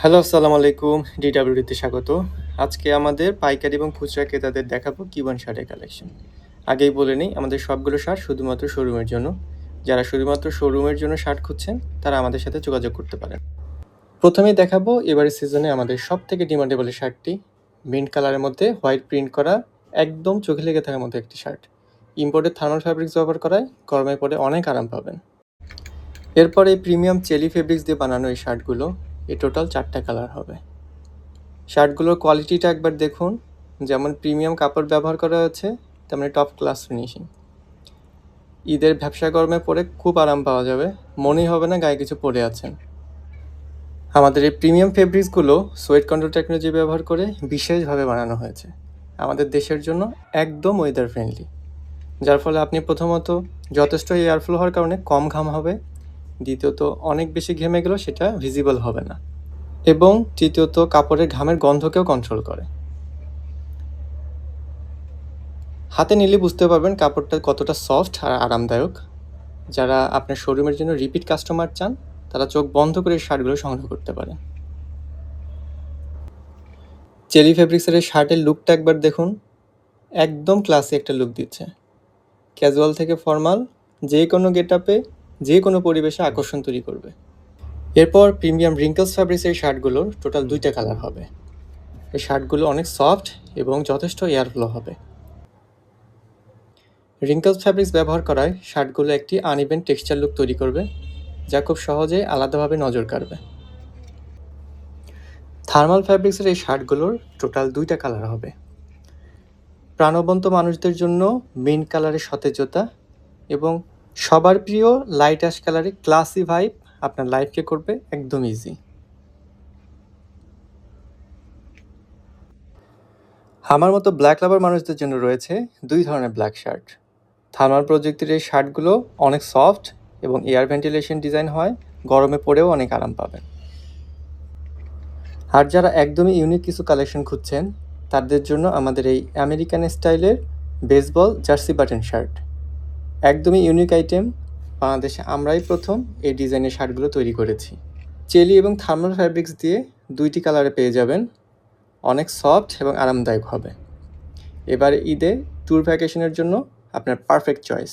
Hello, আসসালামু আলাইকুম। ডিডাব্লিউডিতে স্বাগত। আজকে আমাদের পাইকারি এবং খুচরা ক্রেতাদের দেখাবো কিবন শার্টের কালেকশন। আগেই বলে নিই, আমাদের সবগুলো শার্ট শুধুমাত্র শোরুমের জন্য। যারা শুধুমাত্র শোরুমের জন্য শার্ট খুঁজছেন, তারা আমাদের সাথে যোগাযোগ করতে পারেন। প্রথমেই দেখাবো এবারের সিজনে আমাদের সবথেকে ডিমান্ডেবল শার্টটি। মিন্ট কালারের মধ্যে হোয়াইট প্রিন্ট করা, একদম চোখে লেগে থাকার মতো একটি শার্ট। ইম্পোর্টেড থার্মাল ফ্যাব্রিক্স ব্যবহার করায় গরমে পরে অনেক আরাম পাবেন। এরপর এই প্রিমিয়াম চেলি ফেব্রিক্স দিয়ে বানানো এই শার্টগুলো, এই টোটাল 4টা কালার হবে। শার্টগুলোর কোয়ালিটিটা একবার দেখুন, যেমন প্রিমিয়াম কাপড় ব্যবহার করা হয়েছে, তেমনি টপ ক্লাস ফিনিশিং। ঈদের ব্যবসা গরমে পরে খুব আরাম পাওয়া যাবে, মনেই হবে না গায়ে কিছু পরে আছেন। আমাদের এই প্রিমিয়াম ফেব্রিক্সগুলো সোয়েট কন্ট্রোল টেকনোলজি ব্যবহার করে বিশেষভাবে বানানো হয়েছে আমাদের দেশের জন্য, একদম ওয়েদার ফ্রেন্ডলি। যার ফলে আপনি প্রথমত যথেষ্ট এয়ার ফ্লো হওয়ার কারণে কম ঘাম হবে, দ্বিতীয়ত অনেক বেশি ঘেমে গেলেও সেটা ভিজিবল হবে না, এবং তৃতীয়ত কাপড়ের ঘামের গন্ধকেও কন্ট্রোল করে। হাতে নিলে বুঝতে পারবেন কাপড়টা কতটা সফট আর আরামদায়ক। যারা আপনার শোরুমের জন্য রিপিট কাস্টমার চান, তারা চোখ বন্ধ করে এই শার্টগুলো সংগ্রহ করতে পারেন। চেরি ফেব্রিক্সের এই শার্টের লুকটা একবার দেখুন, একদম ক্লাসি একটা লুক দিচ্ছে। ক্যাজুয়াল থেকে ফর্মাল, যে কোনো গেট আপে, যে কোনো পরিবেশে আকর্ষণ তৈরি করবে। এরপর প্রিমিয়াম রিঙ্কলস ফ্যাব্রিক্সের শার্টগুলোর টোটাল 2টা কালার হবে। এই শার্টগুলো অনেক সফট এবং যথেষ্ট এয়ার ফ্লো হবে। রিঙ্কলস ফ্যাব্রিক্স ব্যবহার করায় শার্টগুলো একটি আনইভেন টেক্সচার লুক তৈরি করবে, যা খুব সহজেই আলাদাভাবে নজর কাড়বে। থার্মাল ফ্যাব্রিক্সের এই শার্টগুলোর টোটাল 2টা কালার হবে। প্রাণবন্ত মানুষদের জন্য মিন্ট কালারের সতেজতা এবং সবার প্রিয় লাইট অ্যাশ কালারে ক্লাসি ভাইব আপনার লাইফকে করবে একদম ইজি। আমার মতো ব্ল্যাক লাভার মানুষদের জন্য রয়েছে 2 ধরনের ব্ল্যাক শার্ট। থার্মাল প্রযুক্তির এই শার্টগুলো অনেক সফট এবং এয়ার ভেন্টিলেশন ডিজাইন হয়, গরমে পরেও অনেক আরাম পাবেন। আর যারা একদমই ইউনিক কিছু কালেকশন খুঁজছেন, তাদের জন্য আমাদের এই আমেরিকান স্টাইলের বেসবল জার্সি বাটন শার্ট একদমই ইউনিক আইটেম। বাংলাদেশে আমরাই প্রথম এই ডিজাইনের শার্টগুলো তৈরি করেছি। চেলি এবং থার্মাল ফ্যাব্রিক্স দিয়ে 2টি কালারে পেয়ে যাবেন, অনেক সফট এবং আরামদায়ক হবে। এবার ঈদে ট্যুর ভ্যাকেশনের জন্য আপনার পারফেক্ট চয়েস।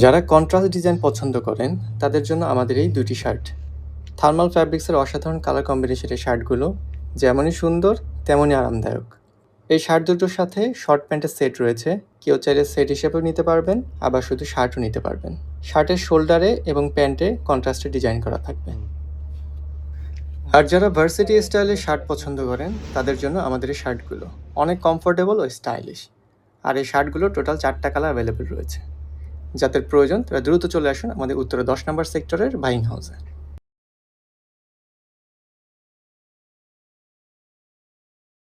যারা কন্ট্রাস্ট ডিজাইন পছন্দ করেন, তাদের জন্য আমাদের এই 2টি শার্ট। থার্মাল ফ্যাব্রিক্সের অসাধারণ কালার কম্বিনেশনের শার্টগুলো যেমনই সুন্দর, তেমনই আরামদায়ক। এই শার্ট দুটোর সাথে শর্ট প্যান্টের সেট রয়েছে, কেউ চাইলে সেট হিসেবেও নিতে পারবেন, আবার শুধু শার্টও নিতে পারবেন। শার্টের শোল্ডারে এবং প্যান্টে কন্ট্রাস্টে ডিজাইন করা থাকবে। আর যারা ভার্সিটি স্টাইলের শার্ট পছন্দ করেন, তাদের জন্য আমাদের এই শার্টগুলো অনেক কমফোর্টেবল ও স্টাইলিশ। আর এই শার্টগুলো টোটাল 4টা কালার অ্যাভেলেবেল রয়েছে। যাদের প্রয়োজন তারা দ্রুত চলে আসুন আমাদের উত্তরে 10 নম্বর সেক্টরের বাইং হাউসে।